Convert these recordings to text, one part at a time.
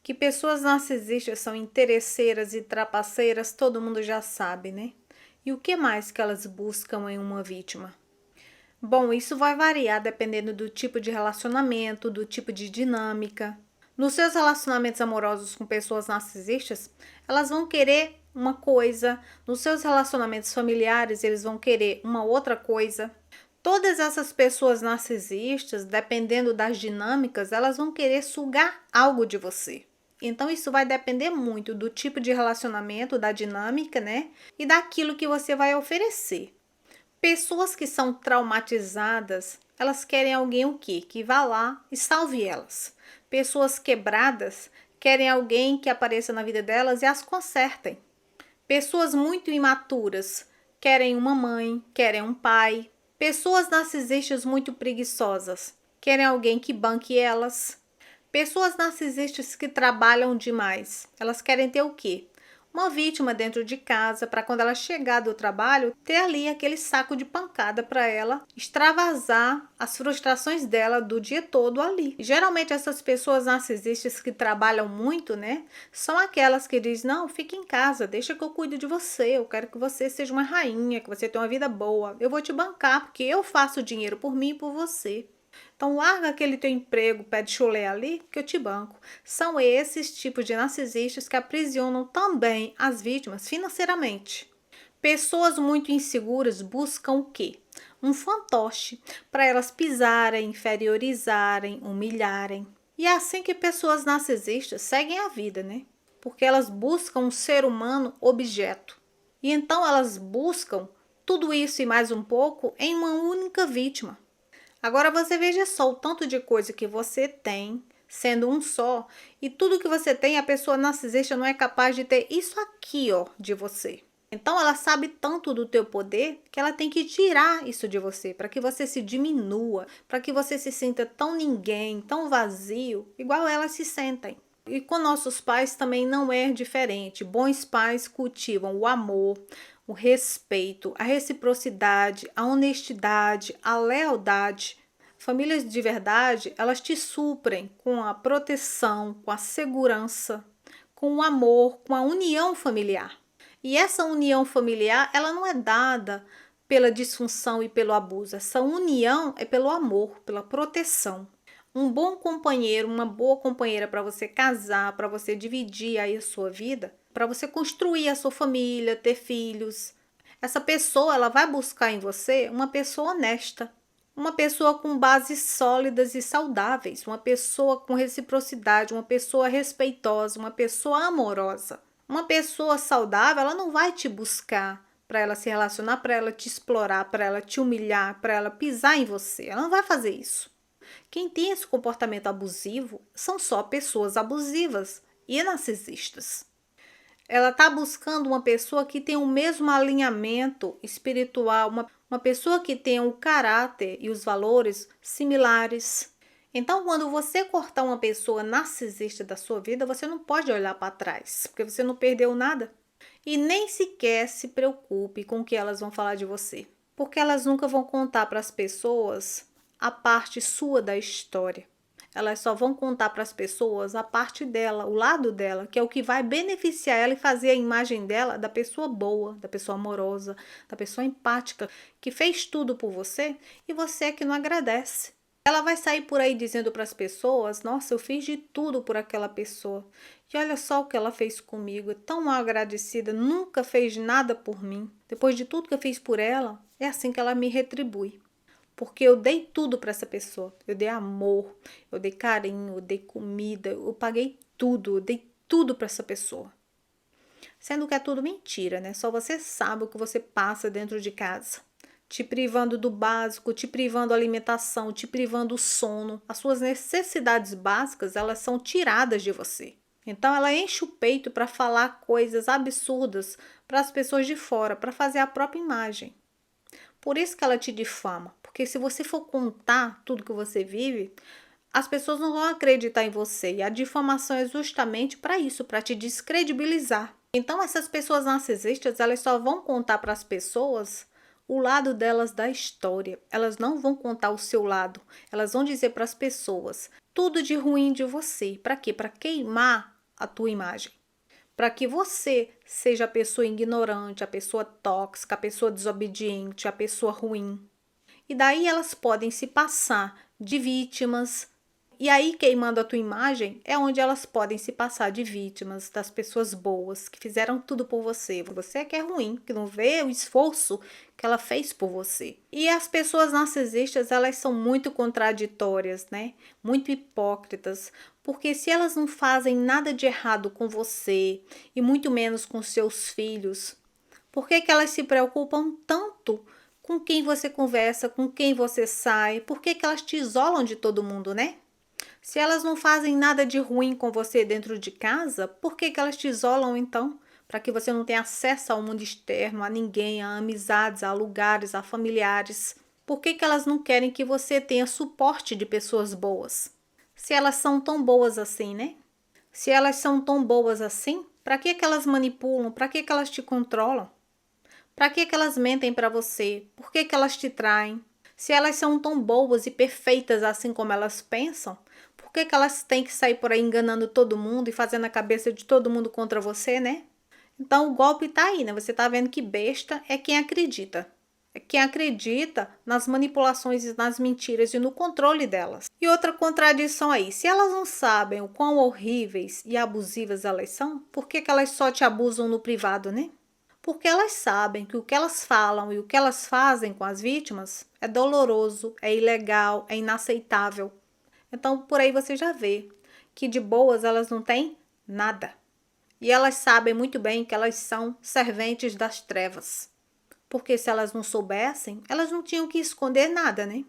Que pessoas narcisistas são interesseiras e trapaceiras, todo mundo já sabe, né? E o que mais que elas buscam em uma vítima? Bom, isso vai variar dependendo do tipo de relacionamento, do tipo de dinâmica. Nos seus relacionamentos amorosos com pessoas narcisistas, elas vão querer uma coisa, nos seus relacionamentos familiares, eles vão querer uma outra coisa. Todas essas pessoas narcisistas, dependendo das dinâmicas, elas vão querer sugar algo de você. Então, isso vai depender muito do tipo de relacionamento, da dinâmica, né? E daquilo que você vai oferecer. Pessoas que são traumatizadas, elas querem alguém o quê? Que vá lá e salve elas. Pessoas quebradas querem alguém que apareça na vida delas e as consertem. Pessoas muito imaturas querem uma mãe, querem um pai. Pessoas narcisistas muito preguiçosas querem alguém que banque elas. Pessoas narcisistas que trabalham demais, elas querem ter o quê? Uma vítima dentro de casa para quando ela chegar do trabalho, ter ali aquele saco de pancada para ela extravasar as frustrações dela do dia todo ali. E, geralmente essas pessoas narcisistas que trabalham muito, né, são aquelas que dizem: "Não, fique em casa, deixa que eu cuido de você, eu quero que você seja uma rainha, que você tenha uma vida boa, eu vou te bancar porque eu faço dinheiro por mim e por você. Então, larga aquele teu emprego, pé de chulé ali, que eu te banco." São esses tipos de narcisistas que aprisionam também as vítimas financeiramente. Pessoas muito inseguras buscam o quê? Um fantoche para elas pisarem, inferiorizarem, humilharem. E é assim que pessoas narcisistas seguem a vida, né? Porque elas buscam um ser humano objeto. E então elas buscam tudo isso e mais um pouco em uma única vítima. Agora você veja só o tanto de coisa que você tem, sendo um só, e tudo que você tem, a pessoa narcisista não é capaz de ter isso aqui, ó, de você. Então ela sabe tanto do teu poder que ela tem que tirar isso de você, para que você se diminua, para que você se sinta tão ninguém, tão vazio, igual elas se sentem. E com nossos pais também não é diferente. Bons pais cultivam o amor, o respeito, a reciprocidade, a honestidade, a lealdade. Famílias de verdade, elas te suprem com a proteção, com a segurança, com o amor, com a união familiar. E essa união familiar, ela não é dada pela disfunção e pelo abuso. Essa união é pelo amor, pela proteção. Um bom companheiro, uma boa companheira para você casar, para você dividir aí a sua vida, para você construir a sua família, ter filhos. Essa pessoa, ela vai buscar em você uma pessoa honesta, uma pessoa com bases sólidas e saudáveis, uma pessoa com reciprocidade, uma pessoa respeitosa, uma pessoa amorosa. Uma pessoa saudável, ela não vai te buscar para ela se relacionar, para ela te explorar, para ela te humilhar, para ela pisar em você. Ela não vai fazer isso. Quem tem esse comportamento abusivo são só pessoas abusivas e narcisistas. Ela está buscando uma pessoa que tem o mesmo alinhamento espiritual, uma pessoa que tenha o caráter e os valores similares. Então, quando você cortar uma pessoa narcisista da sua vida, você não pode olhar para trás, porque você não perdeu nada. E nem sequer se preocupe com o que elas vão falar de você, porque elas nunca vão contar para as pessoas a parte sua da história. Elas só vão contar para as pessoas a parte dela, o lado dela, que é o que vai beneficiar ela e fazer a imagem dela da pessoa boa, da pessoa amorosa, da pessoa empática, que fez tudo por você e você é que não agradece. Ela vai sair por aí dizendo para as pessoas: "Nossa, eu fiz de tudo por aquela pessoa. E olha só o que ela fez comigo, é tão mal agradecida, nunca fez nada por mim. Depois de tudo que eu fiz por ela, é assim que ela me retribui. Porque eu dei tudo para essa pessoa. Eu dei amor, eu dei carinho, eu dei comida, eu paguei tudo, eu dei tudo para essa pessoa." Sendo que é tudo mentira, né? Só você sabe o que você passa dentro de casa. Te privando do básico, te privando da alimentação, te privando do sono. As suas necessidades básicas, elas são tiradas de você. Então ela enche o peito para falar coisas absurdas para as pessoas de fora, para fazer a própria imagem. Por isso que ela te difama, porque se você for contar tudo que você vive, as pessoas não vão acreditar em você. E a difamação é justamente para isso, para te descredibilizar. Então essas pessoas narcisistas, elas só vão contar para as pessoas o lado delas da história. Elas não vão contar o seu lado. Elas vão dizer para as pessoas tudo de ruim de você. Para quê? Para queimar a tua imagem. Para que você seja a pessoa ignorante, a pessoa tóxica, a pessoa desobediente, a pessoa ruim. E daí elas podem se passar de vítimas. E aí, queimando a tua imagem, é onde elas podem se passar de vítimas das pessoas boas, que fizeram tudo por você. Você é que é ruim, que não vê o esforço que ela fez por você. E as pessoas narcisistas, elas são muito contraditórias, né? Muito hipócritas. Porque se elas não fazem nada de errado com você, e muito menos com seus filhos, por que que elas se preocupam tanto com quem você conversa, com quem você sai? Por que que elas te isolam de todo mundo, né? Se elas não fazem nada de ruim com você dentro de casa, por que que elas te isolam então? Para que você não tenha acesso ao mundo externo, a ninguém, a amizades, a lugares, a familiares. Por que que elas não querem que você tenha suporte de pessoas boas? Se elas são tão boas assim, né? Se elas são tão boas assim, para que que elas manipulam? Para que que elas te controlam? Para que que elas mentem para você? Por que que elas te traem? Se elas são tão boas e perfeitas assim como elas pensam, por que que elas têm que sair por aí enganando todo mundo e fazendo a cabeça de todo mundo contra você, né? Então o golpe tá aí, né? Você tá vendo que besta é quem acredita. É quem acredita nas manipulações e nas mentiras e no controle delas. E outra contradição aí, se elas não sabem o quão horríveis e abusivas elas são, por que que elas só te abusam no privado, né? Porque elas sabem que o que elas falam e o que elas fazem com as vítimas é doloroso, é ilegal, é inaceitável. Então, por aí você já vê que de boas elas não têm nada. E elas sabem muito bem que elas são serventes das trevas. Porque se elas não soubessem, elas não tinham que esconder nada, né?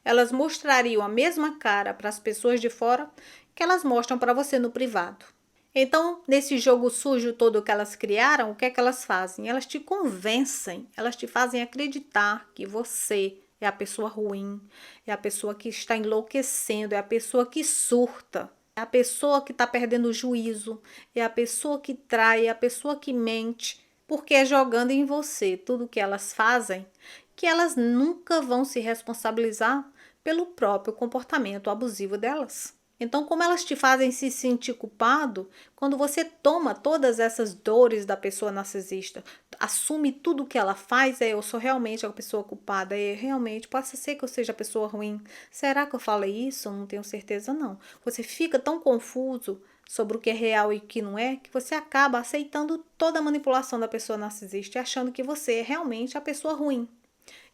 Elas mostrariam a mesma cara para as pessoas de fora que elas mostram para você no privado. Então, nesse jogo sujo todo que elas criaram, o que é que elas fazem? Elas te convencem, elas te fazem acreditar que você é a pessoa ruim, é a pessoa que está enlouquecendo, é a pessoa que surta, é a pessoa que está perdendo o juízo, é a pessoa que trai, é a pessoa que mente, porque é jogando em você tudo o que elas fazem, que elas nunca vão se responsabilizar pelo próprio comportamento abusivo delas. Então, como elas te fazem se sentir culpado, quando você toma todas essas dores da pessoa narcisista, assume tudo que ela faz, eu sou realmente a pessoa culpada, realmente, pode ser que eu seja a pessoa ruim. Será que eu falei isso? Eu não tenho certeza, não. Você fica tão confuso sobre o que é real e o que não é, que você acaba aceitando toda a manipulação da pessoa narcisista e achando que você é realmente a pessoa ruim.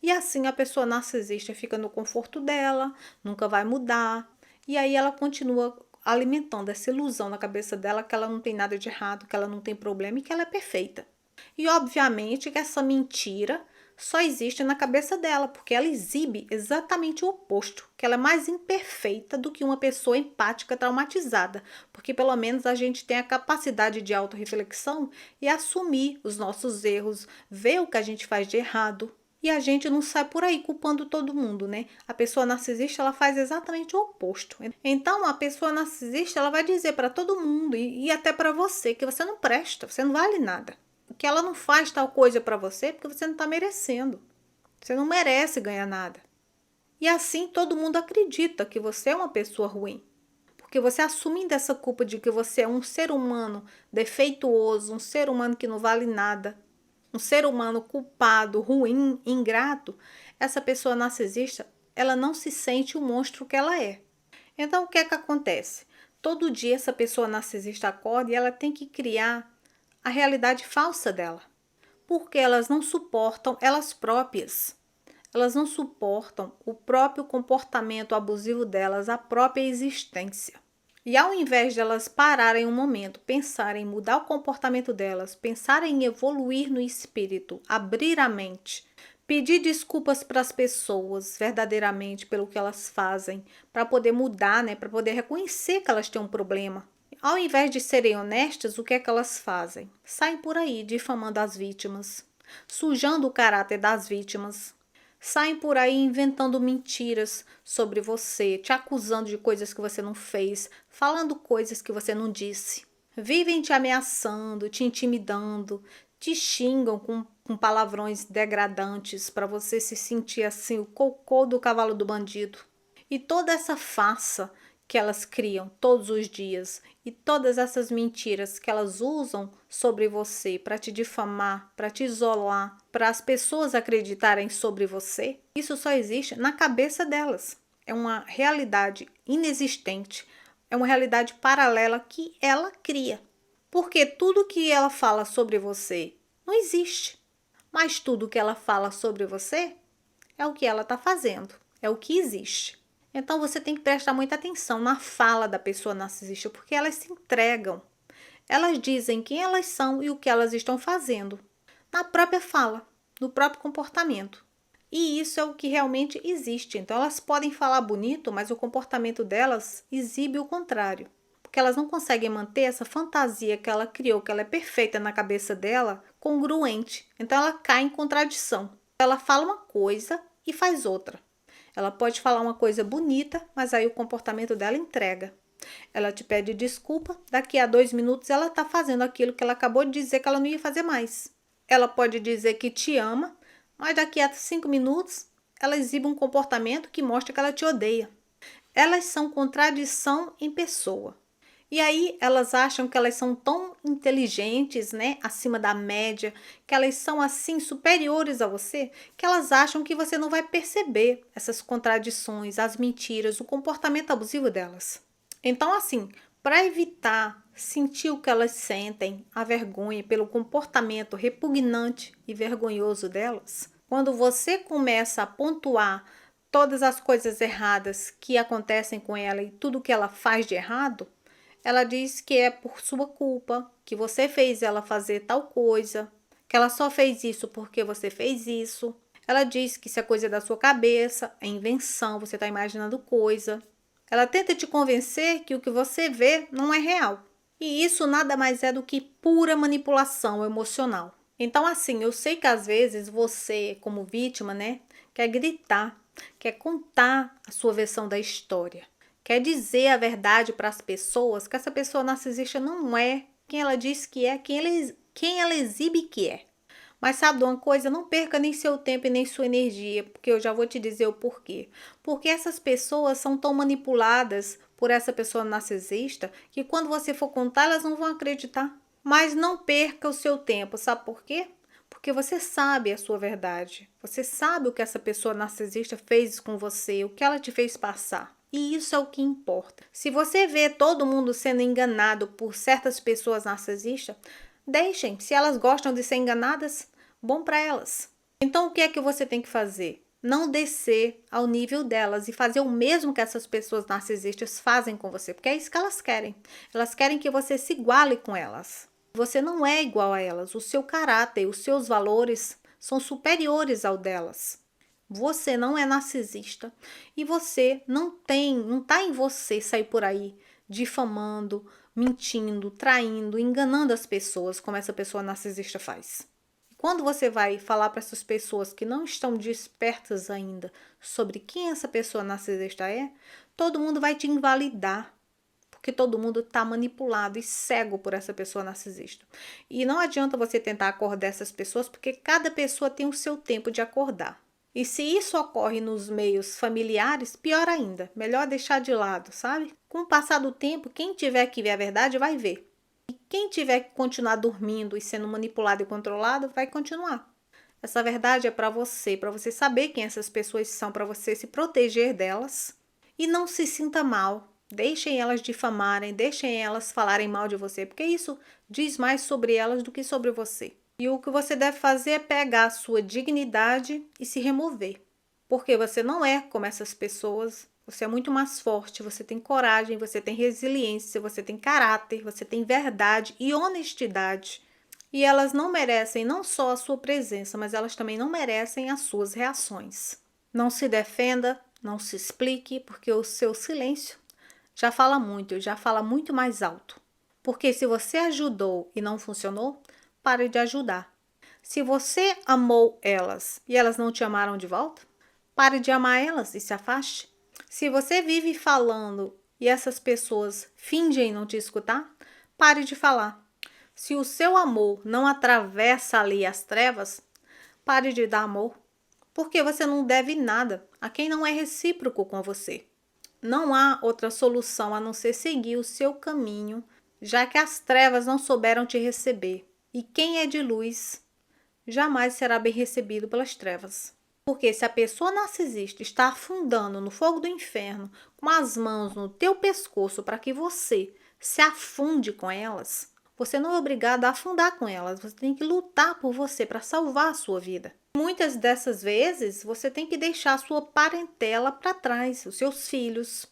E assim a pessoa narcisista fica no conforto dela, nunca vai mudar. E aí ela continua alimentando essa ilusão na cabeça dela que ela não tem nada de errado, que ela não tem problema e que ela é perfeita. E obviamente que essa mentira só existe na cabeça dela, porque ela exibe exatamente o oposto, que ela é mais imperfeita do que uma pessoa empática traumatizada, porque pelo menos a gente tem a capacidade de autorreflexão e assumir os nossos erros, ver o que a gente faz de errado. E a gente não sai por aí culpando todo mundo, né? A pessoa narcisista, ela faz exatamente o oposto. Então, a pessoa narcisista, ela vai dizer para todo mundo e até para você que você não presta, você não vale nada. Que ela não faz tal coisa para você porque você não está merecendo. Você não merece ganhar nada. E assim todo mundo acredita que você é uma pessoa ruim. Porque você assumindo essa culpa de que você é um ser humano defeituoso, um ser humano que não vale nada, um ser humano culpado, ruim, ingrato, essa pessoa narcisista, ela não se sente o monstro que ela é. Então, o que é que acontece? Todo dia essa pessoa narcisista acorda e ela tem que criar a realidade falsa dela. Porque elas não suportam elas próprias. Elas não suportam o próprio comportamento abusivo delas, a própria existência. E ao invés de elas pararem um momento, pensarem em mudar o comportamento delas, pensarem em evoluir no espírito, abrir a mente, pedir desculpas para as pessoas verdadeiramente pelo que elas fazem, para poder mudar, né, para poder reconhecer que elas têm um problema. Ao invés de serem honestas, o que é que elas fazem? Saem por aí difamando as vítimas, sujando o caráter das vítimas, saem por aí inventando mentiras sobre você, te acusando de coisas que você não fez, falando coisas que você não disse. Vivem te ameaçando, te intimidando, te xingam com palavrões degradantes para você se sentir assim, o cocô do cavalo do bandido. E toda essa farsa que elas criam todos os dias e todas essas mentiras que elas usam sobre você para te difamar, para te isolar, para as pessoas acreditarem sobre você, isso só existe na cabeça delas. É uma realidade inexistente, é uma realidade paralela que ela cria. Porque tudo que ela fala sobre você não existe, mas tudo que ela fala sobre você é o que ela está fazendo, é o que existe. Então você tem que prestar muita atenção na fala da pessoa narcisista, porque elas se entregam. Elas dizem quem elas são e o que elas estão fazendo, na própria fala, no próprio comportamento. E isso é o que realmente existe. Então elas podem falar bonito, mas o comportamento delas exibe o contrário. Porque elas não conseguem manter essa fantasia que ela criou, que ela é perfeita na cabeça dela, congruente. Então ela cai em contradição. Ela fala uma coisa e faz outra. Ela pode falar uma coisa bonita, mas aí o comportamento dela entrega. Ela te pede desculpa, daqui a 2 minutos ela está fazendo aquilo que ela acabou de dizer que ela não ia fazer mais. Ela pode dizer que te ama, mas daqui a 5 minutos ela exibe um comportamento que mostra que ela te odeia. Elas são contradição em pessoa. E aí elas acham que elas são tão inteligentes, né, acima da média, que elas são assim superiores a você, que elas acham que você não vai perceber essas contradições, as mentiras, o comportamento abusivo delas. Então assim, para evitar sentir o que elas sentem, a vergonha pelo comportamento repugnante e vergonhoso delas, quando você começa a pontuar todas as coisas erradas que acontecem com ela e tudo que ela faz de errado, ela diz que é por sua culpa, que você fez ela fazer tal coisa, que ela só fez isso porque você fez isso. Ela diz que isso é coisa da sua cabeça, é invenção, você está imaginando coisa. Ela tenta te convencer que o que você vê não é real. E isso nada mais é do que pura manipulação emocional. Então, assim, eu sei que às vezes você, como vítima, né, quer gritar, quer contar a sua versão da história. Quer dizer a verdade para as pessoas que essa pessoa narcisista não é quem ela diz que é, quem ela exibe que é. Mas sabe de uma coisa? Não perca nem seu tempo e nem sua energia, porque eu já vou te dizer o porquê. Porque essas pessoas são tão manipuladas por essa pessoa narcisista que quando você for contar, elas não vão acreditar. Mas não perca o seu tempo, sabe por quê? Porque você sabe a sua verdade. Você sabe o que essa pessoa narcisista fez com você, o que ela te fez passar. E isso é o que importa. Se você vê todo mundo sendo enganado por certas pessoas narcisistas, deixem. Se elas gostam de ser enganadas, bom para elas. Então o que é que você tem que fazer? Não descer ao nível delas e fazer o mesmo que essas pessoas narcisistas fazem com você, porque é isso que elas querem. Elas querem que você se iguale com elas. Você não é igual a elas. O seu caráter, os seus valores são superiores ao delas. Você não é narcisista e você não está em você sair por aí difamando, mentindo, traindo, enganando as pessoas como essa pessoa narcisista faz. Quando você vai falar para essas pessoas que não estão despertas ainda sobre quem essa pessoa narcisista é, todo mundo vai te invalidar, porque todo mundo está manipulado e cego por essa pessoa narcisista. E não adianta você tentar acordar essas pessoas, porque cada pessoa tem o seu tempo de acordar. E se isso ocorre nos meios familiares, pior ainda, melhor deixar de lado, sabe? Com o passar do tempo, quem tiver que ver a verdade vai ver. E quem tiver que continuar dormindo e sendo manipulado e controlado, vai continuar. Essa verdade é para você saber quem essas pessoas são, para você se proteger delas e não se sinta mal. Deixem elas difamarem, deixem elas falarem mal de você, porque isso diz mais sobre elas do que sobre você. E o que você deve fazer é pegar a sua dignidade e se remover. Porque você não é como essas pessoas. Você é muito mais forte, você tem coragem, você tem resiliência, você tem caráter, você tem verdade e honestidade. E elas não merecem não só a sua presença, mas elas também não merecem as suas reações. Não se defenda, não se explique, porque o seu silêncio já fala muito, já fala muito mais alto. Porque se você ajudou e não funcionou, pare de ajudar. Se você amou elas e elas não te amaram de volta, pare de amar elas e se afaste. Se você vive falando e essas pessoas fingem não te escutar, pare de falar. Se o seu amor não atravessa ali as trevas, pare de dar amor. Porque você não deve nada a quem não é recíproco com você. Não há outra solução a não ser seguir o seu caminho, já que as trevas não souberam te receber. E quem é de luz jamais será bem recebido pelas trevas. Porque se a pessoa narcisista está afundando no fogo do inferno, com as mãos no teu pescoço para que você se afunde com elas, você não é obrigado a afundar com elas, você tem que lutar por você para salvar a sua vida. Muitas dessas vezes, você tem que deixar a sua parentela para trás, os seus filhos.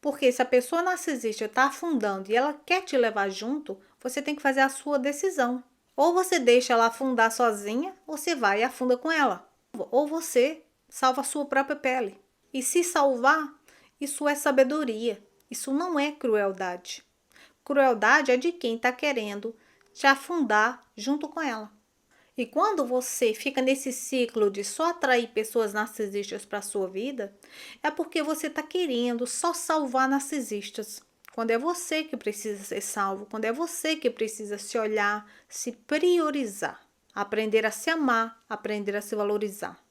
Porque se a pessoa narcisista está afundando e ela quer te levar junto, você tem que fazer a sua decisão. Ou você deixa ela afundar sozinha, ou você vai e afunda com ela. Ou você salva a sua própria pele. E se salvar, isso é sabedoria. Isso não é crueldade. Crueldade é de quem está querendo te afundar junto com ela. E quando você fica nesse ciclo de só atrair pessoas narcisistas para a sua vida, é porque você está querendo só salvar narcisistas. Quando é você que precisa ser salvo, quando é você que precisa se olhar, se priorizar, aprender a se amar, aprender a se valorizar.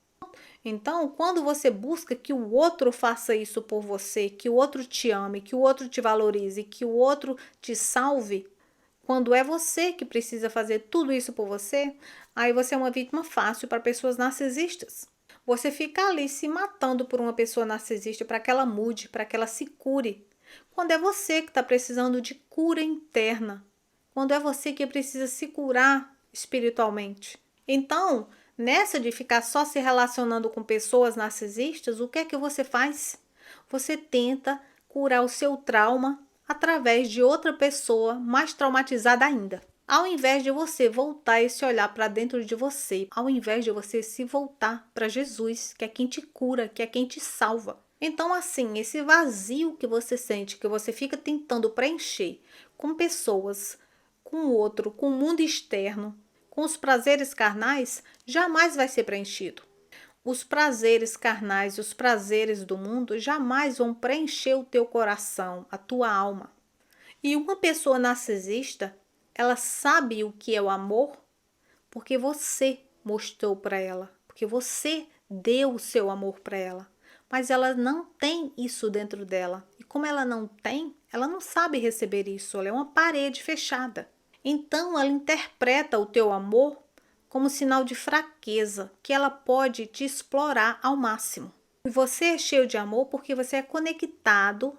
Então, quando você busca que o outro faça isso por você, que o outro te ame, que o outro te valorize, que o outro te salve, quando é você que precisa fazer tudo isso por você, aí você é uma vítima fácil para pessoas narcisistas. Você fica ali se matando por uma pessoa narcisista para que ela mude, para que ela se cure. Quando é você que está precisando de cura interna. Quando é você que precisa se curar espiritualmente. Então, nessa de ficar só se relacionando com pessoas narcisistas, o que é que você faz? Você tenta curar o seu trauma através de outra pessoa mais traumatizada ainda. Ao invés de você voltar esse olhar para dentro de você, ao invés de você se voltar para Jesus, que é quem te cura, que é quem te salva. Então, assim, esse vazio que você sente, que você fica tentando preencher com pessoas, com o outro, com o mundo externo, com os prazeres carnais, jamais vai ser preenchido. Os prazeres carnais, os prazeres do mundo jamais vão preencher o teu coração, a tua alma. E uma pessoa narcisista, ela sabe o que é o amor porque você mostrou para ela, porque você deu o seu amor para ela. Mas ela não tem isso dentro dela. E como ela não tem, ela não sabe receber isso. Ela é uma parede fechada. Então, ela interpreta o teu amor como sinal de fraqueza, que ela pode te explorar ao máximo. E você é cheio de amor porque você é conectado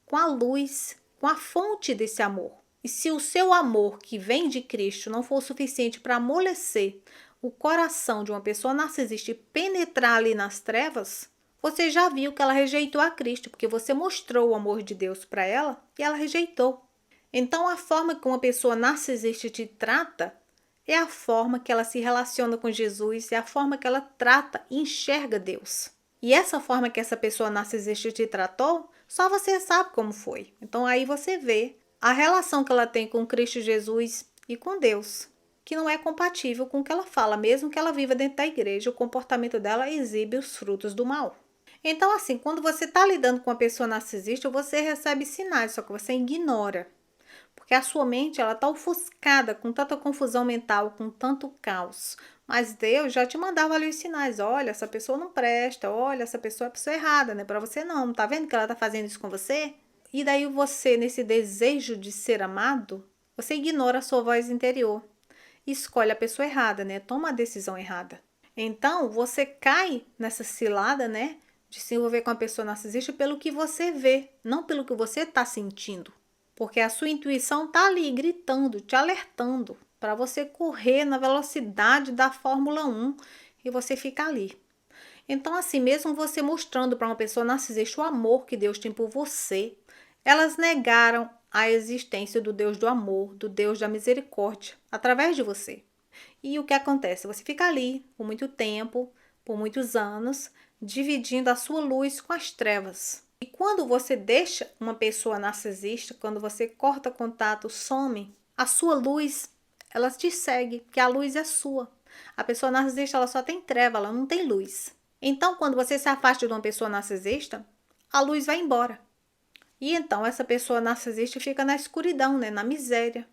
com a luz, com a fonte desse amor. E se o seu amor que vem de Cristo não for suficiente para amolecer o coração de uma pessoa narcisista e penetrar ali nas trevas, você já viu que ela rejeitou a Cristo, porque você mostrou o amor de Deus para ela e ela rejeitou. Então, a forma que uma pessoa narcisista te trata é a forma que ela se relaciona com Jesus, é a forma que ela trata e enxerga Deus. E essa forma que essa pessoa narcisista te tratou, só você sabe como foi. Então aí você vê a relação que ela tem com Cristo Jesus e com Deus, que não é compatível com o que ela fala, mesmo que ela viva dentro da igreja, o comportamento dela exibe os frutos do mal. Então assim, quando você está lidando com uma pessoa narcisista, você recebe sinais, só que você ignora. Porque a sua mente ela está ofuscada com tanta confusão mental, com tanto caos. Mas Deus já te mandava ali os sinais. Olha, essa pessoa não presta. Olha, essa pessoa é a pessoa errada, né? Para você não. Tá vendo que ela tá fazendo isso com você? E daí você, nesse desejo de ser amado, você ignora a sua voz interior. E escolhe a pessoa errada, né? Toma a decisão errada. Então, você cai nessa cilada, né? De se envolver com a pessoa narcisista pelo que você vê, não pelo que você está sentindo. Porque a sua intuição está ali gritando, te alertando para você correr na velocidade da Fórmula 1 e você fica ali. Então, assim, mesmo você mostrando para uma pessoa narcisista o amor que Deus tem por você, elas negaram a existência do Deus do amor, do Deus da misericórdia, através de você. E o que acontece? Você fica ali por muito tempo, por muitos anos, dividindo a sua luz com as trevas. E quando você deixa uma pessoa narcisista, quando você corta contato, some, a sua luz, ela te segue, porque a luz é sua. A pessoa narcisista, ela só tem treva, ela não tem luz. Então, quando você se afasta de uma pessoa narcisista, a luz vai embora. E então, essa pessoa narcisista fica na escuridão, né? Na miséria,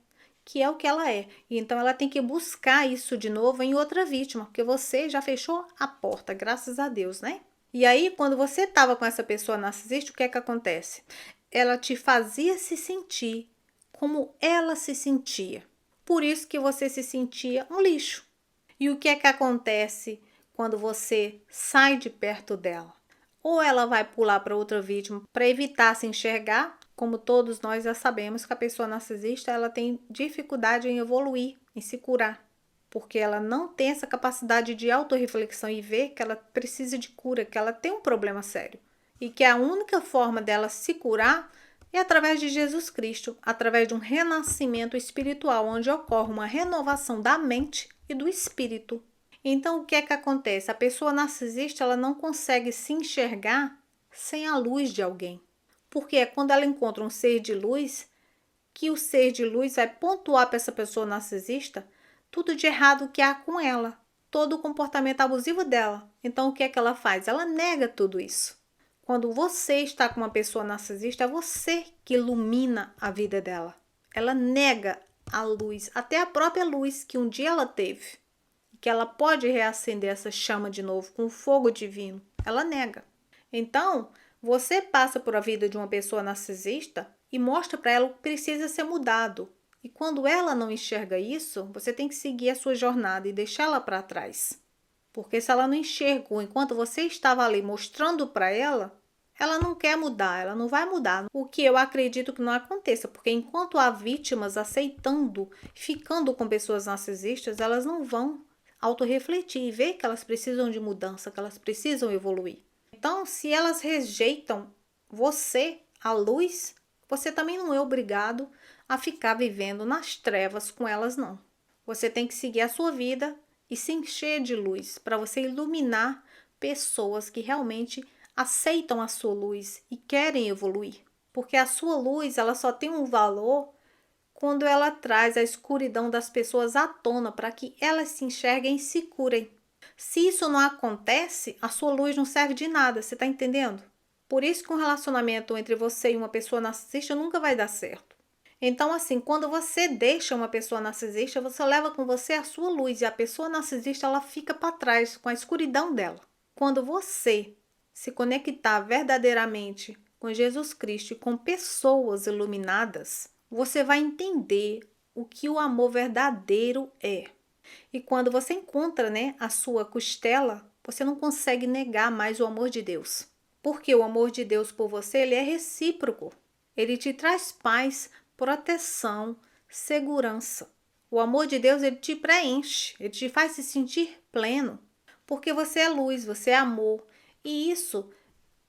que é o que ela é. E então, ela tem que buscar isso de novo em outra vítima, porque você já fechou a porta, graças a Deus, né? E aí, quando você estava com essa pessoa narcisista, o que é que acontece? Ela te fazia se sentir como ela se sentia. Por isso que você se sentia um lixo. E o que é que acontece quando você sai de perto dela? Ou ela vai pular para outra vítima para evitar se enxergar, como todos nós já sabemos que a pessoa narcisista ela tem dificuldade em evoluir, em se curar, porque ela não tem essa capacidade de autorreflexão e ver que ela precisa de cura, que ela tem um problema sério e que a única forma dela se curar é através de Jesus Cristo, através de um renascimento espiritual, onde ocorre uma renovação da mente e do espírito. Então, o que é que acontece? A pessoa narcisista ela não consegue se enxergar sem a luz de alguém. Porque é quando ela encontra um ser de luz, que o ser de luz vai pontuar para essa pessoa narcisista tudo de errado que há com ela, todo o comportamento abusivo dela. Então, o que é que ela faz? Ela nega tudo isso. Quando você está com uma pessoa narcisista, é você que ilumina a vida dela. Ela nega a luz, até a própria luz que um dia ela teve, que ela pode reacender essa chama de novo com o fogo divino. Ela nega. Então, você passa por a vida de uma pessoa narcisista e mostra para ela o que precisa ser mudado. E quando ela não enxerga isso, você tem que seguir a sua jornada e deixá-la para trás. Porque se ela não enxergou enquanto você estava ali mostrando para ela não quer mudar, ela não vai mudar. O que eu acredito que não aconteça, porque enquanto há vítimas aceitando, ficando com pessoas narcisistas, elas não vão autorrefletir e ver que elas precisam de mudança, que elas precisam evoluir. Então, se elas rejeitam você, a luz, você também não é obrigado a ficar vivendo nas trevas com elas, não. Você tem que seguir a sua vida e se encher de luz para você iluminar pessoas que realmente aceitam a sua luz e querem evoluir. Porque a sua luz, ela só tem um valor quando ela traz a escuridão das pessoas à tona para que elas se enxerguem e se curem. Se isso não acontece, a sua luz não serve de nada, você está entendendo? Por isso que um relacionamento entre você e uma pessoa narcisista nunca vai dar certo. Então, assim, quando você deixa uma pessoa narcisista, você leva com você a sua luz e a pessoa narcisista ela fica para trás com a escuridão dela. Quando você se conectar verdadeiramente com Jesus Cristo e com pessoas iluminadas, você vai entender o que o amor verdadeiro é. E quando você encontra, a sua costela, você não consegue negar mais o amor de Deus. Porque o amor de Deus por você, ele é recíproco. Ele te traz paz, proteção, segurança. O amor de Deus, ele te preenche, ele te faz se sentir pleno. Porque você é luz, você é amor. E isso,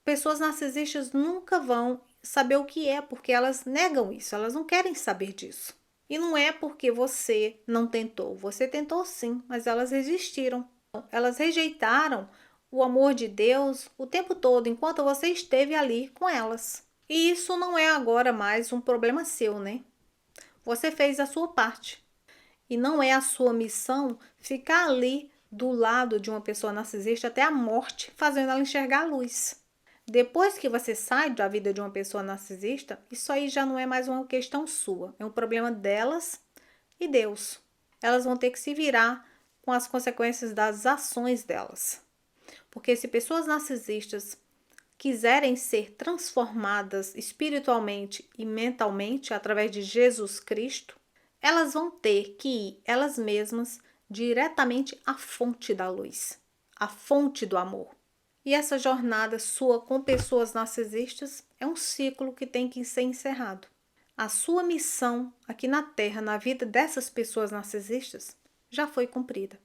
pessoas narcisistas nunca vão saber o que é, porque elas negam isso, elas não querem saber disso. E não é porque você não tentou, você tentou sim, mas elas resistiram. Elas rejeitaram o amor de Deus o tempo todo, enquanto você esteve ali com elas. E isso não é agora mais um problema seu, né? Você fez a sua parte. E não é a sua missão ficar ali do lado de uma pessoa narcisista até a morte, fazendo ela enxergar a luz. Depois que você sai da vida de uma pessoa narcisista, isso aí já não é mais uma questão sua. É um problema delas e Deus. Elas vão ter que se virar com as consequências das ações delas. Porque se pessoas narcisistas quiserem ser transformadas espiritualmente e mentalmente através de Jesus Cristo, elas vão ter que ir elas mesmas diretamente à fonte da luz, à fonte do amor. E essa jornada sua com pessoas narcisistas é um ciclo que tem que ser encerrado. A sua missão aqui na Terra, na vida dessas pessoas narcisistas, já foi cumprida.